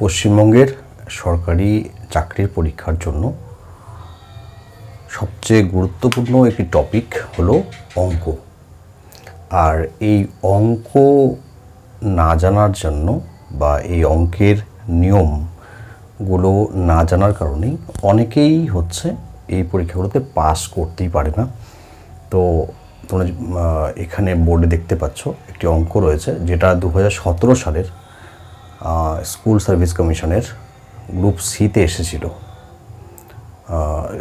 পশ্চিমবঙ্গের সরকারি চাকরির পরীক্ষার জন্য সবচেয়ে গুরুত্বপূর্ণ একটি টপিক হলো অঙ্ক। আর এই অঙ্ক না জানার জন্য বা এই অঙ্কের নিয়মগুলো না জানার কারণেই অনেকেই এই পরীক্ষাগুলোতে পাস করতেই পারে না। তো তোমরা এখানে বোর্ডে দেখতে পাচ্ছ একটি অঙ্ক রয়েছে, যেটা 2017 সালের স্কুল সার্ভিস কমিশনের গ্রুপ সিতে এসেছিল।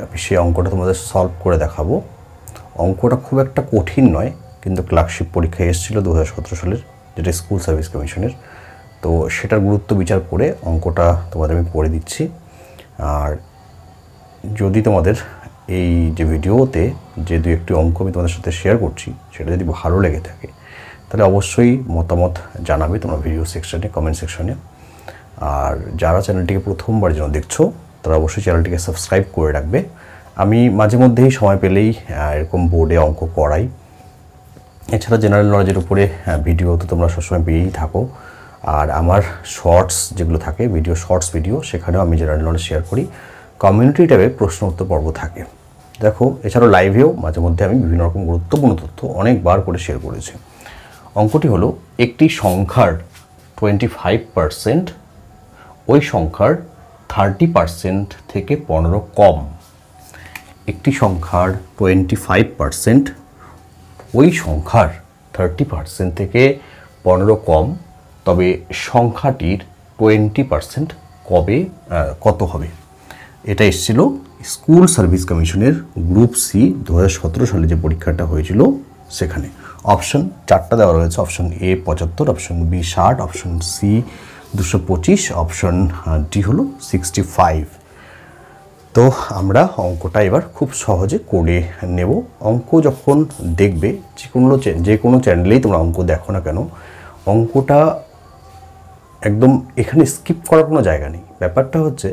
আমি সেই অঙ্কটা তোমাদের সলভ করে দেখাবো। অঙ্কটা খুব একটা কঠিন নয়, কিন্তু ক্লার্কশিপ পরীক্ষায় এসেছিল 2017 সালের, যেটা স্কুল সার্ভিস কমিশনের। তো সেটার গুরুত্ব বিচার করে অঙ্কটা তোমাদের আমি করে দিচ্ছি। আর যদি তোমাদের এই যে ভিডিওতে যে দু একটি অঙ্ক আমি তোমাদের সাথে শেয়ার করছি সেটা যদি ভালো লেগে থাকে তাহলে অবশ্যই মতামত জানাবে তোমরা ভিডিও সেকশনে, কমেন্ট সেকশনে। আর যারা চ্যানেলটিকে প্রথমবার যেন দেখছো তারা অবশ্যই চ্যানেলটিকে সাবস্ক্রাইব করে রাখবে। আমি মাঝে মধ্যেই সময় পেলেই এরকম বোর্ডে অঙ্ক করাই। এছাড়া জেনারেল নলেজের উপরে ভিডিও তো তোমরা সবসময় পেয়েই থাকো। আর আমার শর্টস যেগুলো থাকে, শর্টস ভিডিও, সেখানেও আমি জেনারেল নলেজ শেয়ার করি। কমিউনিটি ট্যাবে প্রশ্ন উত্তর পর্ব থাকে। দেখো, এছাড়াও লাইভেও মাঝে মধ্যে আমি বিভিন্ন রকম গুরুত্বপূর্ণ তথ্য অনেকবার করে শেয়ার করেছি। অঙ্কটি হলো, একটি সংখ্যার 25% ওই সংখ্যার 30% থেকে 15 কম। একটি সংখ্যার 25% ওই সংখ্যার 30% থেকে 15 কম, তবে সংখ্যাটির 20% কত হবে? এটা এসেছিল স্কুল সার্ভিস কমিশনের গ্রুপ সি 2017 সালে যে পরীক্ষাটা হয়েছিল সেখানে। অপশন 4টা দেওয়া রয়েছে। Option A 75, option B 60, option C 225, option D হলো 65। তো আমরা অঙ্কটা এবার খুব সহজে করে নেব। অঙ্ক যখন দেখবে, যে কোনো চ্যানেলেই তোমরা অঙ্ক দেখো না কেন, অঙ্কটা একদম এখানে স্কিপ করার কোনো জায়গা নেই। ব্যাপারটা হচ্ছে,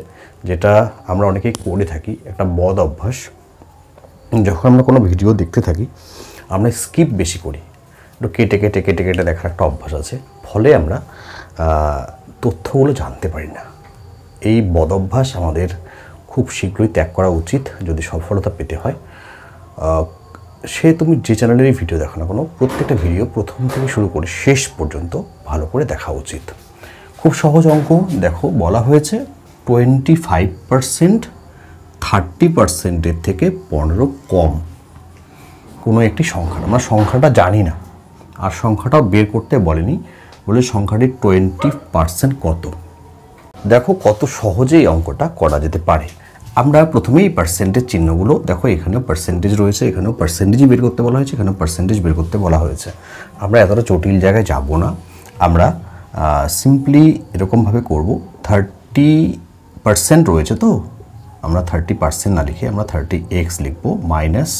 যেটা আমরা অনেকেই করে থাকি, একটা বদ অভ্যাস, যখন আমরা কোনো ভিডিও দেখতে থাকি আমরা স্কিপ বেশি করি, একটু কেটে কেটে কেটে কেটে দেখার একটা অভ্যাস আছে। ফলে আমরা তথ্যগুলো জানতে পারি না। এই বদ অভ্যাস আমাদের খুব শীঘ্রই ত্যাগ করা উচিত যদি সফলতা পেতে হয়। তুমি যে চ্যানেলেরই ভিডিও দেখো না কোনো, প্রত্যেকটা ভিডিও প্রথম থেকে শুরু করে শেষ পর্যন্ত ভালো করে দেখা উচিত। খুব সহজ অঙ্ক। দেখো, বলা হয়েছে 25% 30%-এর থেকে 15 কম কোনো একটি সংখ্যা। আমরা সংখ্যাটা জানি না, আর সংখ্যাটাও বের করতে বলেনি, বলে সংখ্যাটির 20% কত। দেখো কত সহজেই অঙ্কটা করা যেতে পারে। আমরা প্রথমেই পার্সেন্টেজ চিহ্নগুলো, দেখো এখানেও পার্সেন্টেজ রয়েছে, এখানেও পার্সেন্টেজই বের করতে বলা হয়েছে, এখানেও পার্সেন্টেজ বের করতে বলা হয়েছে। আমরা এতটা জটিল জায়গায় যাব না। আমরা সিম্পলি এরকমভাবে করব। 30% রয়েছে, তো আমরা 30% না লিখে আমরা 30x লিখব। Minus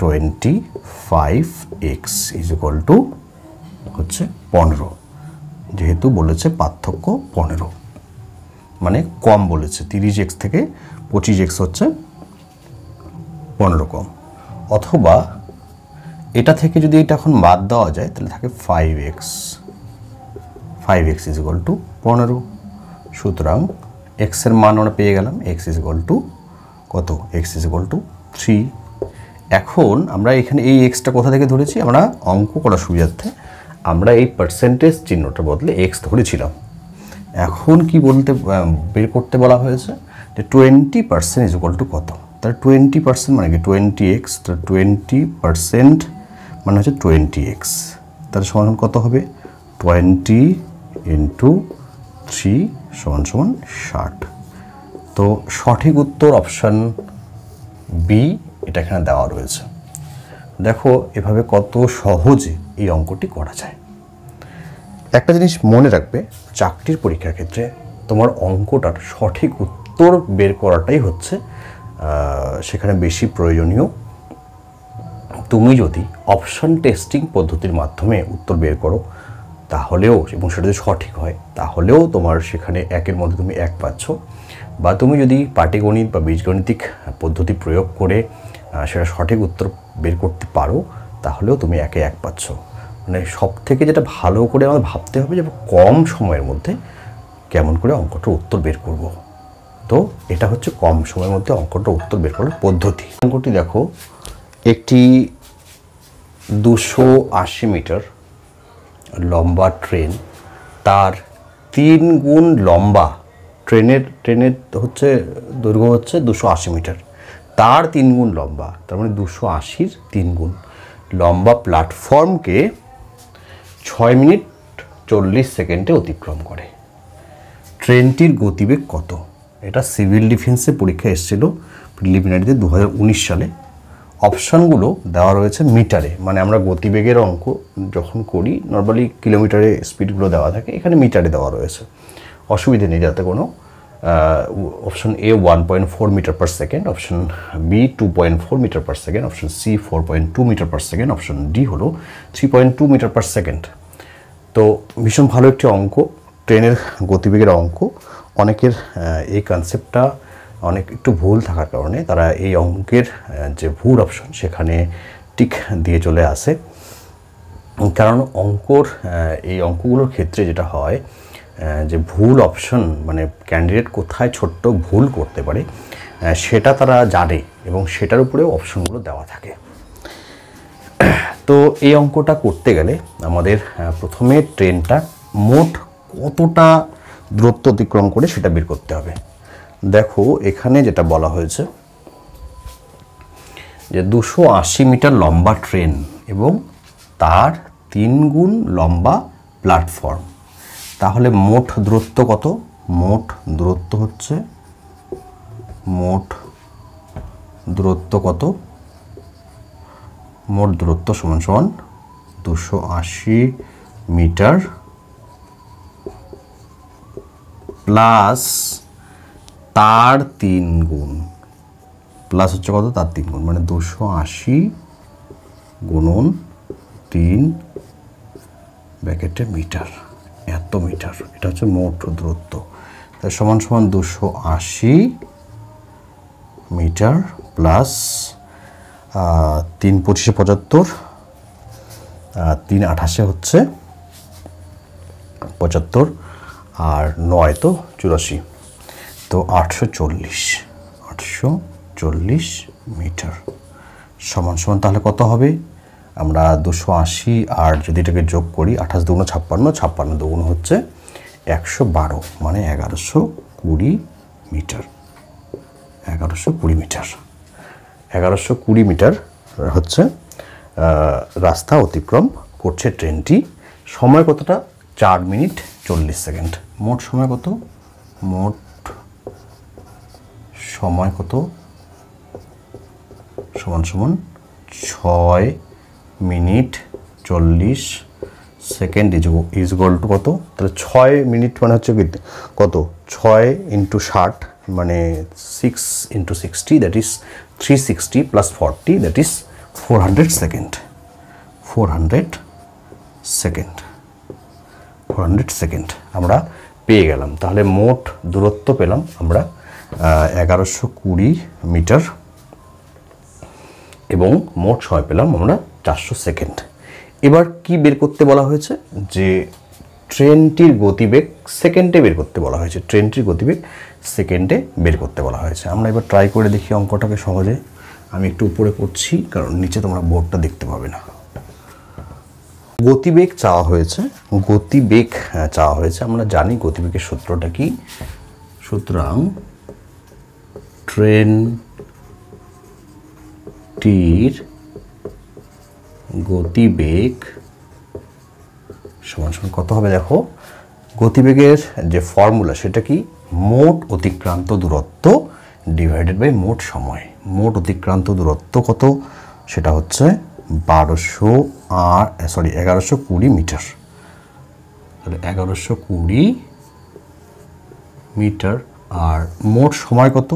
25x is equal to হচ্ছে 15। যেহেতু বলেছে পার্থক্য 15, মানে কম বলেছে, 30x থেকে 25x হচ্ছে 15 কম। অথবা এটা থেকে যদি এটা এখন বাদ দেওয়া যায় তাহলে থাকে 5x ইজ ইকুয়াল টু 15। সুতরাং x এর মান আমরা পেয়ে গেলাম, x ইজ ইকুয়াল টু কত? x is equal to 3। এখন আমরা এখানে এই এক্সটা কোথা থেকে ধরেছি? আমরা অঙ্ক করার সুবিধার্থে আমরা এই পার্সেন্টেজ চিহ্নটার বদলে এক্স ধরেছিলাম। এখন কি বের করতে বলা হয়েছে যে 20% ইজ ইকুয়াল টু কত? তাহলে 20% মানে কি 20x, তাহলে 20% মানে হচ্ছে 20x। তাহলে সমান কত হবে? 20 ইন্টু 3 সমান 60। তো সঠিক উত্তর অপশান বি, এটা এখানে দেওয়া রয়েছে। দেখো এভাবে কত সহজে এই অঙ্কটি করা যায়। একটা জিনিস মনে রাখবে, চাকরির পরীক্ষার ক্ষেত্রে তোমার অঙ্কটার সঠিক উত্তর বের করাটাই হচ্ছে সেখানে বেশি প্রয়োজনীয়। তুমি যদি অপশন টেস্টিং পদ্ধতির মাধ্যমে উত্তর বের করো তাহলেও, এবং সেটা যদি সঠিক হয় তাহলেও তোমার সেখানে 1-এর মধ্যে তুমি 1 পাচ্ছ। বা তুমি যদি পাটিগণিত বা বীজগণিতিক পদ্ধতি প্রয়োগ করে সেটা সঠিক উত্তর বের করতে পারো তাহলেও তুমি 1-এ 1 পাচ্ছ। মানে সব থেকে যেটা ভালো করে আমাদের ভাবতে হবে যে কম সময়ের মধ্যে কেমন করে অঙ্কটার উত্তর বের করব। তো এটা হচ্ছে কম সময়ের মধ্যে অঙ্কটার উত্তর বের করার পদ্ধতি। অঙ্কটি দেখো, একটি 280 মিটার লম্বা ট্রেন, তার 3 গুণ লম্বা, ট্রেনের হচ্ছে দৈর্ঘ্য হচ্ছে 280 মিটার, তার 3 গুণ লম্বা, তার মানে 280-র 3 গুণ লম্বা প্ল্যাটফর্মকে 6 মিনিট 40 সেকেন্ডে অতিক্রম করে। ট্রেনটির গতিবেগ কত? এটা সিভিল ডিফেন্সে পরীক্ষা এসেছিল প্রিলিমিনারিতে 2019 সালে। অপশানগুলো দেওয়া রয়েছে মিটারে, মানে আমরা গতিবেগের অঙ্ক যখন করি নর্মালি কিলোমিটারে স্পিডগুলো দেওয়া থাকে, এখানে মিটারে দেওয়া রয়েছে, অসুবিধে নেই যাতে কোনো। Option A 1.4 metre per second, option B 2.4 metre per second, option C 4.2 metre per second, option D হলো 3.2 মিটার পার সেকেন্ড। তো ভীষণ ভালো একটি অঙ্ক, ট্রেনের গতিবেগের অঙ্ক। অনেকের এই কনসেপ্টটা অনেক একটু ভুল থাকার কারণে তারা এই অঙ্কের যে ভুল অপশন সেখানে টিক দিয়ে চলে আসে। কারণ এই অঙ্কগুলোর ক্ষেত্রে যেটা হয় যে ভুল অপশন, মানে ক্যান্ডিডেট কোথায় ছোট্ট ভুল করতে পারে সেটা তারা জানে, এবং সেটার উপরেও অপশনগুলো দেওয়া থাকে। তো এই অঙ্কটা করতে গেলে আমাদের প্রথমে ট্রেনটা মোট কতটা দূরত্ব অতিক্রম করে সেটা বের করতে হবে। দেখো এখানে যেটা বলা হয়েছে যে 280 মিটার লম্বা ট্রেন এবং তার 3 গুণ লম্বা প্ল্যাটফর্ম, তাহলে মোট দূরত্ব কত? মোট দূরত্ব হচ্ছে মোট দূরত্ব সমান সমান 280 মিটার প্লাস তার 3 গুণ, প্লাস হচ্ছে কত? তার 3 গুণ, মানে 280 গুণন 3 ব্র্যাকেটে মিটার, এত মিটার, এটা হচ্ছে মোট দূরত্ব। তাই সমান সমান 280 মিটার প্লাস 3 25 75, 3 28 হচ্ছে 75, আর 9 তো 84, তো 840 মিটার সমান সমান তাহলে কত হবে? আমরা 280 আর যদি এটাকে যোগ করি, 28 দুগুণ 56, 56 দুগুণ হচ্ছে 112, মানে 1120 মিটার। 1120 মিটার হচ্ছে রাস্তা অতিক্রম করছে ট্রেনটি। সময় কতটা? 4 মিনিট 40 সেকেন্ড। মোট সময় কত? মোট সময় কত? সমান সমান 6 minute 40 second is equal to কত? তাহলে 6 মিনিট মানে হচ্ছে কত? 6 × 60 মানে 6 × 60, that is 360 plus 40, that is 400 second. 400 second আমরা পেয়ে গেলাম। তাহলে মোট দূরত্ব পেলাম আমরা 1120 মিটার এবং মোট সময় পেলাম আমরা 400 সেকেন্ড। এবার কি বের করতে বলা হয়েছে? যে ট্রেনটির গতিবেগ সেকেন্ডে বের করতে বলা হয়েছে। ট্রেনটির গতিবেগ সেকেন্ডে বের করতে বলা হয়েছে। আমরা এবার ট্রাই করে দেখি অঙ্কটাকে সহজে। আমি একটু উপরে করছি কারণ নিচে তোমরা বোর্ডটা দেখতে পাবে না। গতিবেগ চাওয়া হয়েছে, আমরা জানি গতিবেগের সূত্রটা কি। সুতরাং ট্রেনটির গতিবেগ সমান সমান কত হবে? দেখো গতিবেগের যে ফর্মুলা সেটা কি? মোট অতিক্রান্ত দূরত্ব ডিভাইডেড বাই মোট সময়। মোট অতিক্রান্ত দূরত্ব কত? সেটা হচ্ছে 1120 মিটার। তাহলে 1120 মিটার, আর মোট সময় কত?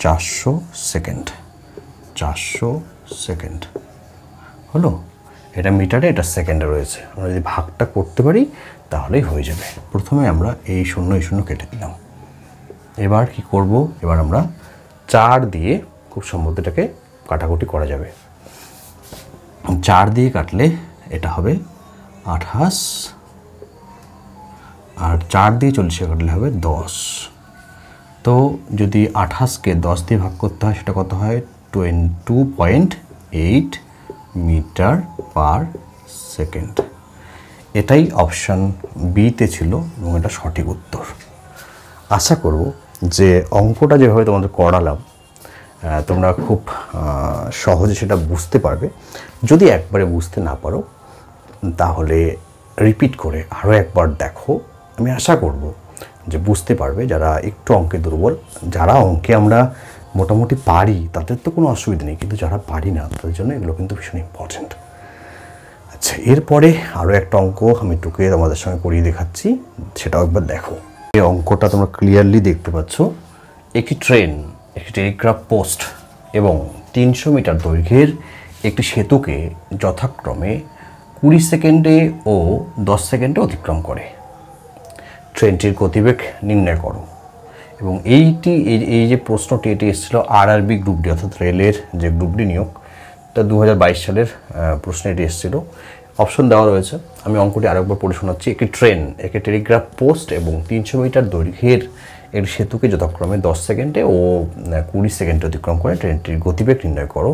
400 সেকেন্ড। 400 সেকেন্ড হলো। এটা মিটারে, এটা সেকেন্ডে রয়েছে। আমরা যদি ভাগটা করতে পারি তাহলেই হয়ে যাবে। প্রথমে আমরা এই শূন্য কেটে দিলাম। এবার কি করব? এবার আমরা 4 দিয়ে খুব সম্ভবত এটাকে কাটাকুটি করা যাবে। 4 দিয়ে কাটলে এটা হবে 28 আর 4 দিয়ে 40 কাটলে হবে 10। তো যদি 28কে 10 দিয়ে ভাগ করতে হয় সেটা কত হয় 22.8 মিটার পার সেকেন্ড। এটাই অপশান বিতে ছিল এবং এটা সঠিক উত্তর। আশা করব যে অঙ্কটা যেভাবে তোমাদের করালাম তোমরা খুব সহজে সেটা বুঝতে পারবে। যদি একবারে বুঝতে না পারো তাহলে রিপিট করে আরও একবার দেখো। আমি আশা করব যে বুঝতে পারবে। যারা একটু অঙ্কে দুর্বল, যারা অঙ্কে আমরা মোটামুটি পারি তাদের তো কোনো অসুবিধা নেই, কিন্তু যারা পারি না তাদের জন্য এগুলো কিন্তু ভীষণ ইম্পর্ট্যান্ট। আচ্ছা, এরপরে আরও একটা অঙ্ক আমি টুকে তোমাদের সঙ্গে করিয়ে দেখাচ্ছি, সেটাও একবার দেখো। এই অঙ্কটা তোমরা ক্লিয়ারলি দেখতে পাচ্ছ। একটি ট্রেন, একটি টেলিগ্রাফ পোস্ট এবং 300 মিটার দৈর্ঘ্যের একটি সেতুকে যথাক্রমে 20 সেকেন্ডে ও 10 সেকেন্ডে অতিক্রম করে। ট্রেনটির গতিবেগ নির্ণয় করো। এবং এই যে প্রশ্নটি এটি এসেছিল আরআরবি গ্রুপ ডি, অর্থাৎ রেলের যে গ্রুপ ডি নিয়োগ, তা 2022 সালের প্রশ্নে এটি এসেছিল। অপশন দেওয়া রয়েছে, আমি অঙ্কটি আরেকবার পড়ে শোনাচ্ছি। একটি ট্রেন, একটি টেলিগ্রাফ পোস্ট এবং 300 মিটার দৈর্ঘ্যের একটি সেতুকে যথাক্রমে 10 সেকেন্ডে ও 20 সেকেন্ডে অতিক্রম করে। ট্রেনটির গতিবেগ নির্ণয় করো।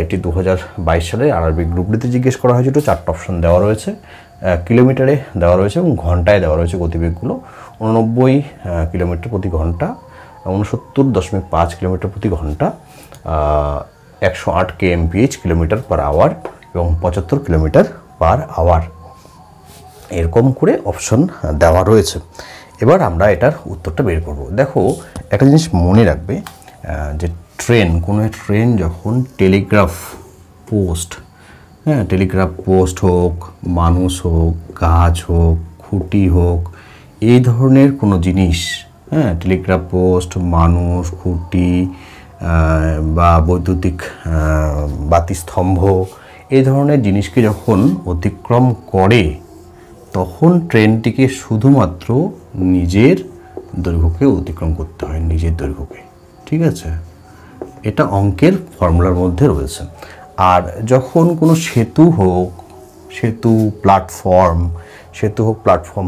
এটি 2022 সালে আরআরবি গ্রুপ ডিতে জিজ্ঞেস করা হয়েছিল। 4টা অপশন দেওয়া রয়েছে, কিলোমিটারে দেওয়া রয়েছে এবং ঘন্টায় দেওয়া রয়েছে গতিবেগগুলো। 89 কিলোমিটার প্রতি ঘন্টা, 69.5 কিলোমিটার প্রতি ঘন্টা, 108 kmph কিলোমিটার পার আওয়ার এবং 75 কিলোমিটার পার আওয়ার, এরকম করে অপশন দেওয়া রয়েছে। এবার আমরা এটার উত্তরটা বের করব। দেখো, একটা জিনিস মনে রাখবে যে কোনো ট্রেন যখন টেলিগ্রাফ পোস্ট, টেলিগ্রাফ পোস্ট হোক, মানুষ হোক, গাছ হোক, খুঁটি হোক, এই ধরনের কোনো জিনিস, টেলিগ্রাফ পোস্ট, মানুষ, খুঁটি বা বৈদ্যুতিক বাতিস্তম্ভ, এই ধরনের জিনিসকে যখন অতিক্রম করে তখন ট্রেনটিকে শুধুমাত্র নিজের দৈর্ঘ্যকে অতিক্রম করতে হয়, নিজের দৈর্ঘ্যকে। ঠিক আছে, এটা অঙ্কের ফর্মুলার মধ্যে রয়েছে। আর যখন কোনো সেতু হোক, প্ল্যাটফর্ম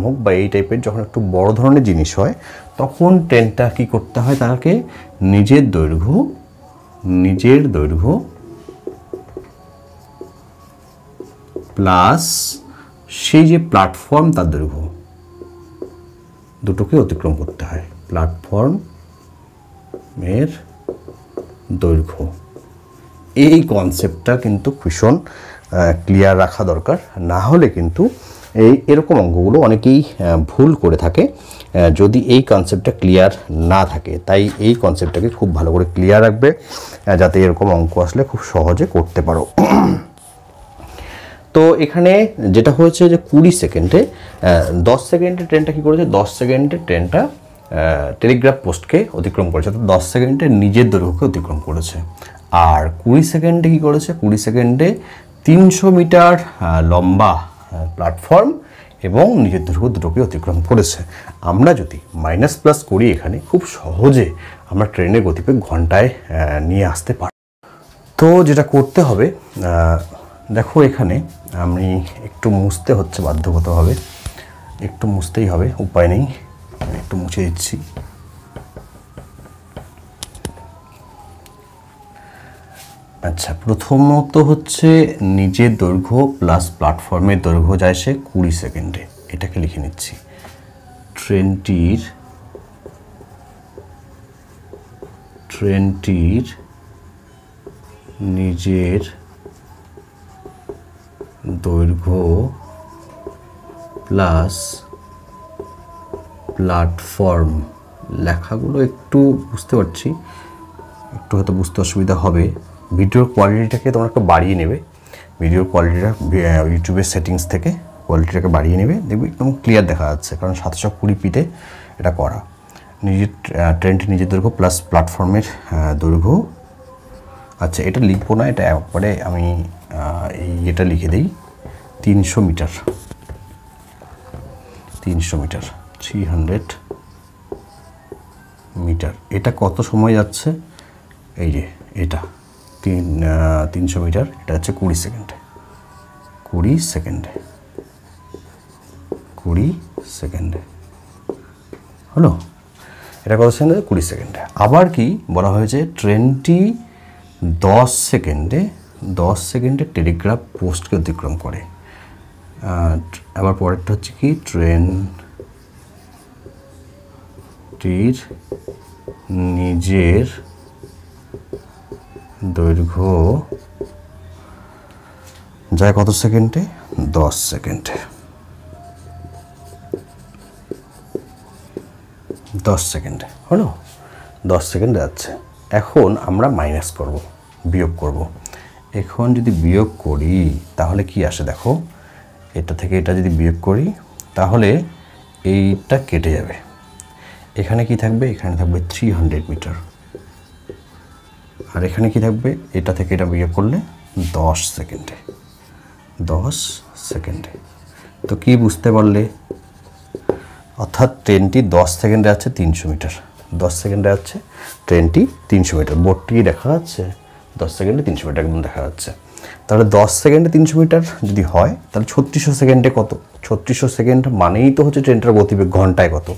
হোক বা এই টাইপের যখন একটু বড় ধরনের জিনিস হয়, তখন ট্রেনটা কী করতে হয়, তাকে নিজের দৈর্ঘ্য প্লাস সেই যে প্ল্যাটফর্ম তার দৈর্ঘ্য, দুটোকে অতিক্রম করতে হয়। প্ল্যাটফর্মের দৈর্ঘ্য, এই কনসেপ্টটা কিন্তু ভীষণ ক্লিয়ার রাখা দরকার। না হলে কিন্তু এরকম অঙ্কগুলো অনেকেই ভুল করে থাকে যদি এই কনসেপ্টটা ক্লিয়ার না থাকে। তাই এই কনসেপ্টটাকে খুব ভালো করে ক্লিয়ার রাখবে, যাতে এরকম অঙ্ক আসলে খুব সহজে করতে পারো। তো এখানে যেটা হয়েছে যে 20 সেকেন্ডে 10 সেকেন্ডে ট্রেনটা কী করেছে, 10 সেকেন্ডে ট্রেনটা টেলিগ্রাফ পোস্টকে অতিক্রম করেছে, অর্থাৎ 10 সেকেন্ডে নিজের দৈর্ঘ্যকে অতিক্রম করেছে। আর 20 সেকেন্ডে কী করেছে, 20 সেকেন্ডে 300 মিটার লম্বা প্ল্যাটফর্ম এবং নিজের দৈর্ঘ্য দুটোকে অতিক্রম করেছে। আমরা যদি মাইনাস প্লাস করি এখানে খুব সহজে আমরা ট্রেনের গতিবেগ ঘন্টায় নিয়ে আসতে পারি। তো যেটা করতে হবে, দেখো এখানে আমি একটু মুছতে হচ্ছে বাধ্যগতভাবে, একটু মুছতেই হবে, উপায় নেই, একটু মুছে দিচ্ছি। আচ্ছা, প্রথমত হচ্ছে নিজের দৈর্ঘ্য প্লাস প্ল্যাটফর্মের দৈর্ঘ্য যায় সে 20 সেকেন্ডে, এটাকে লিখে নিচ্ছি। ট্রেনটির নিজের দৈর্ঘ্য প্লাস প্ল্যাটফর্ম, লেখাগুলো একটু বুঝতে পারছি, একটু হয়তো বুঝতে অসুবিধা হবে। ভিডিওর কোয়ালিটিটাকে তোমরা একটু বাড়িয়ে নেবে, ভিডিওর কোয়ালিটিটা ইউটিউবের সেটিংস থেকে কোয়ালিটিটাকে বাড়িয়ে নেবে, দেখবে একদম ক্লিয়ার দেখা যাচ্ছে, কারণ 720p এটা করা। ট্রেনটির নিজের দৈর্ঘ্য প্লাস প্ল্যাটফর্মের দৈর্ঘ্য। আচ্ছা, এটা লিখবো না, এটা একবারে আমি এটা লিখে দিই 300 মিটার, 300 মিটার। এটা কত সময় যাচ্ছে, এই যে এটা 300 মিটার, এটা হচ্ছে 20 সেকেন্ডে। হলো, এটা কত সেকেন্ডে? 20 সেকেন্ডে। আবার কি বলা হয়েছে, ট্রেনটি 10 সেকেন্ডে টেলিগ্রাফ পোস্টকে অতিক্রম করে। আবার পরেরটা হচ্ছে কি, ট্রেনটির নিজের দৈর্ঘ্য যায় কত সেকেন্ডে? 10 সেকেন্ডে। 10 সেকেন্ডে হলো, 10 সেকেন্ডে যাচ্ছে। এখন আমরা মাইনাস করব, বিয়োগ করব। এখন যদি বিয়োগ করি তাহলে কি আসে দেখো, এটা থেকে এটা যদি বিয়োগ করি তাহলে এইটা কেটে যাবে। এখানে কি থাকবে? এখানে থাকবে 300 মিটার। আর এখানে কি থাকবে? এটা থেকে এটা বিয়োগ করলে 10 সেকেন্ডে। 10 সেকেন্ডে। তো কি বুঝতে পারলে? অর্থাৎ ট্রেনটি 10 সেকেন্ডে আছে 300 মিটার। 10 সেকেন্ডে আছে ট্রেনটি 300 মিটার। বোর্ডটি দেখা যাচ্ছে? 10 সেকেন্ডে 300 মিটার একদম দেখা যাচ্ছে। তাহলে 10 সেকেন্ডে 300 মিটার যদি হয় তাহলে 3600 সেকেন্ডে কত? 3600 সেকেন্ড মানেই তো হচ্ছে ট্রেনটার গতিবেগ ঘন্টায় কত।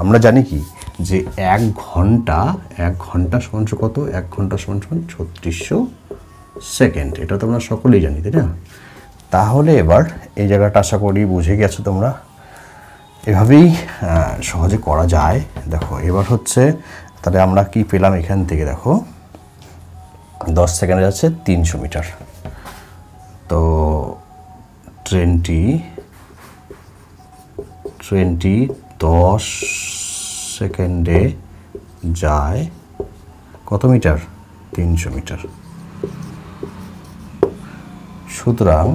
আমরা জানি কি যে 1 ঘন্টা সমান কত? 1 ঘন্টা সমান 3600 সেকেন্ড। এটা তো আমরা সকলেই জানি, তাই না? তাহলে এবার এই জায়গাটা আশা করি বুঝে গেছো তোমরা। এভাবেই সহজে করা যায়। দেখো এবার হচ্ছে তাহলে আমরা কি পেলাম এখান থেকে? দেখো 10 সেকেন্ডে যাচ্ছে 300 মিটার। তো ট্রেনটি 10 সেকেন্ডে যায় কত মিটার? 300 মিটার। সুতরাং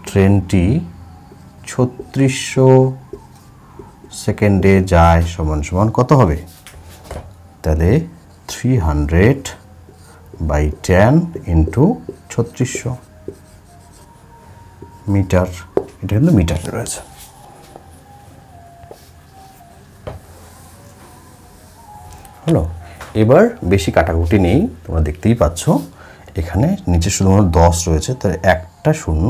ট্রেনটি 3600 সেকেন্ডে যায় সমান কত হবে? তাহলে 300/10 ইন্টু 3600 মিটার। এটা কিন্তু মিটারে রয়েছে। হলো, এবার বেশি কাটাকুটি নেই, তোমরা দেখতেই পাচ্ছ এখানে নিচে শুধুমাত্র 10 রয়েছে, তাহলে একটা শূন্য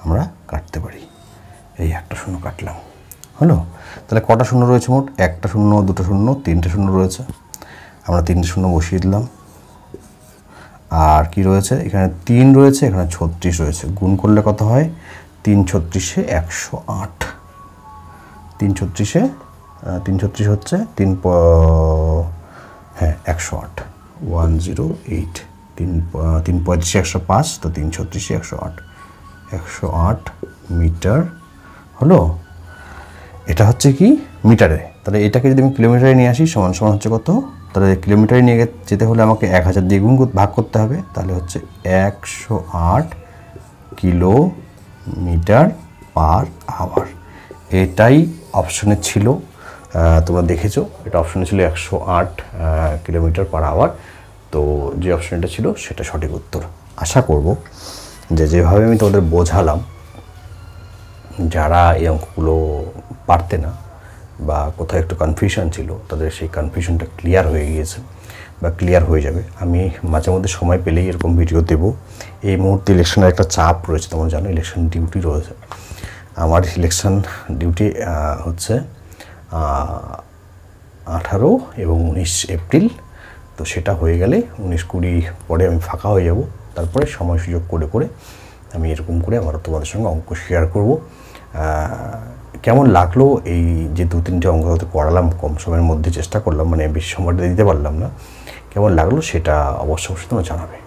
আমরা কাটতে পারি। এই একটা শূন্য কাটলাম। হলো, তাহলে কটা শূন্য রয়েছে মোট? একটা শূন্য, দুটো শূন্য, তিনটে শূন্য রয়েছে। আমরা তিনটে শূন্য বসিয়ে দিলাম। আর কি রয়েছে? এখানে 3 রয়েছে, এখানে 36 রয়েছে। গুণ করলে কত হয়? 3 36 108। 3 36 হচ্ছে 108। 108। 3 35 105, তো 3 36 108। 108 মিটার হলো। এটা হচ্ছে কি মিটারে। তাহলে এটাকে যদি আমি কিলোমিটারে নিয়ে আসি সমান হচ্ছে কত? তাহলে কিলোমিটারে নিয়ে যেতে হলে আমাকে 1000 দিয়ে ভাগ করতে হবে। তাহলে হচ্ছে 108 কিলোমিটার পার আওয়ার। এটাই অপশনে ছিল, তোমরা দেখেছো এটা অপশনে ছিল 108 কিলোমিটার পার আওয়ার। তো যে অপশনটা ছিল সেটা সঠিক উত্তর। আশা করব যে যেভাবে আমি তোমাদের বোঝালাম, যারা এই অঙ্কগুলো পারতে না বা কোথাও একটু কনফিউশন ছিল তাদের সেই কনফিউশনটা ক্লিয়ার হয়ে গিয়েছে বা ক্লিয়ার হয়ে যাবে। আমি মাঝে মধ্যে সময় পেলেই এরকম ভিডিও দেব। এই মুহূর্তে ইলেকশনের একটা চাপ রয়েছে, তোমরা জানো ইলেকশন ডিউটি রয়েছে। আমার ইলেকশন ডিউটি হচ্ছে 18 এবং 19 এপ্রিল। তো সেটা হয়ে গেলে 19-20 পরে আমি ফাঁকা হয়ে যাব। তারপরে সময় সুযোগ করে আমি এরকম করে আবার তোমাদের সঙ্গে অঙ্ক শেয়ার করব। কেমন লাগলো এই যে 2-3টে অঙ্ক হতে করালাম কম সময়ের মধ্যে, চেষ্টা করলাম, মানে বেশি সময়টা দিতে পারলাম না। কেমন লাগলো সেটা অবশ্যই তোমরা জানাবে।